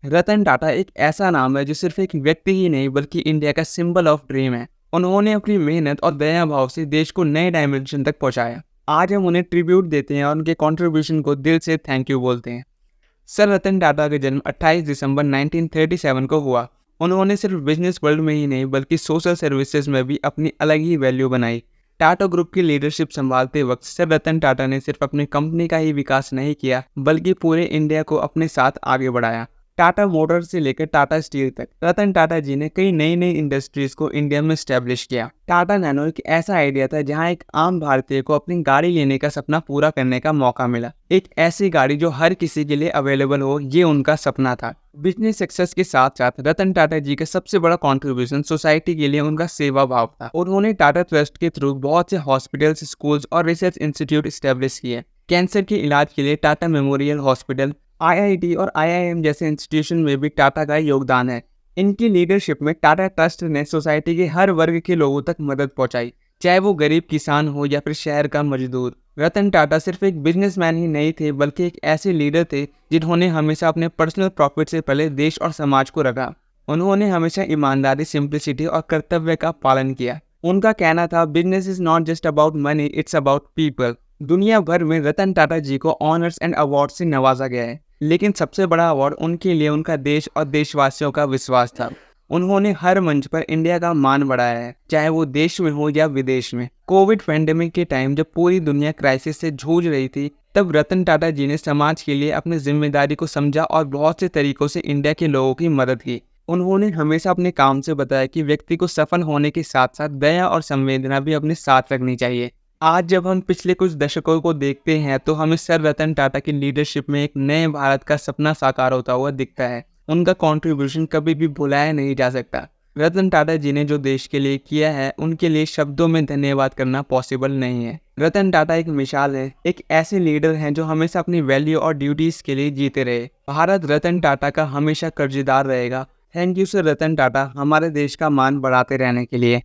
रतन टाटा एक ऐसा नाम है जो सिर्फ एक व्यक्ति ही नहीं बल्कि इंडिया का सिंबल ऑफ ड्रीम है। उन्होंने अपनी मेहनत और दया भाव से देश को नए डायमेंशन तक पहुंचाया। आज हम उन्हें ट्रिब्यूट देते हैं और उनके कंट्रीब्यूशन को दिल से थैंक यू बोलते हैं। सर रतन टाटा का जन्म 28 दिसंबर 1937 को हुआ। उन्होंने सिर्फ बिजनेस वर्ल्ड में ही नहीं बल्कि सोशल सर्विसेज में भी अपनी अलग ही वैल्यू बनाई। टाटा ग्रुप की लीडरशिप संभालते वक्त सर रतन टाटा ने सिर्फ अपनी कंपनी का ही विकास नहीं किया बल्कि पूरे इंडिया को अपने साथ आगे बढ़ाया। टाटा मोटर्स से लेकर टाटा स्टील तक रतन टाटा जी ने कई नई नई इंडस्ट्रीज को इंडिया में स्टैब्लिश किया। टाटा नैनो एक ऐसा आइडिया था जहां एक आम भारतीय को अपनी गाड़ी लेने का सपना पूरा करने का मौका मिला। एक ऐसी गाड़ी जो हर किसी के लिए अवेलेबल हो, ये उनका सपना था। बिजनेस सक्सेस के साथ साथ रतन टाटा जी का सबसे बड़ा कंट्रीब्यूशन सोसाइटी के लिए उनका सेवा भाव था। उन्होंने टाटा ट्रस्ट के थ्रू बहुत से हॉस्पिटल्स, स्कूल्स और रिसर्च इंस्टीट्यूट स्टैब्लिश किए। कैंसर के इलाज के लिए टाटा मेमोरियल हॉस्पिटल, आईआईटी और आईआईएम जैसे इंस्टीट्यूशन में भी टाटा का योगदान है। इनकी लीडरशिप में टाटा ट्रस्ट ने सोसाइटी के हर वर्ग के लोगों तक मदद पहुंचाई, चाहे वो गरीब किसान हो या फिर शहर का मजदूर। रतन टाटा सिर्फ एक बिजनेसमैन ही नहीं थे बल्कि एक ऐसे लीडर थे जिन्होंने हमेशा अपने पर्सनल प्रॉफिट से पहले देश और समाज को रखा। उन्होंने हमेशा ईमानदारी, सिंप्लिसिटी और कर्तव्य का पालन किया। उनका कहना था, business is not just about money, it's about people. दुनिया भर में रतन टाटा जी को ऑनर्स एंड अवार्ड से नवाजा गया है, लेकिन सबसे बड़ा अवार्ड उनके लिए उनका देश और देशवासियों का विश्वास था। उन्होंने हर मंच पर इंडिया का मान बढ़ाया है, चाहे वो देश में हो या विदेश में। कोविड पैंडेमिक के टाइम जब पूरी दुनिया क्राइसिस से जूझ रही थी, तब रतन टाटा जी ने समाज के लिए अपनी जिम्मेदारी को समझा और बहुत से तरीकों से इंडिया के लोगों की मदद की। उन्होंने हमेशा अपने काम से बताया कि व्यक्ति को सफल होने के साथ साथ दया और संवेदना भी अपने साथ रखनी चाहिए। आज जब हम पिछले कुछ दशकों को देखते हैं तो हमें सर रतन टाटा की लीडरशिप में एक नए भारत का सपना साकार होता हुआ दिखता है। उनका कंट्रीब्यूशन कभी भी भुलाया नहीं जा सकता। रतन टाटा जी ने जो देश के लिए किया है, उनके लिए शब्दों में धन्यवाद करना पॉसिबल नहीं है। रतन टाटा एक मिसाल है, एक ऐसे लीडर हैं जो हमेशा अपनी वैल्यू और ड्यूटीज के लिए जीते रहे। भारत रतन टाटा का हमेशा कर्जदार रहेगा। Thank you sir Ratan Tata, हमारे देश का मान बढ़ाते रहने के लिए।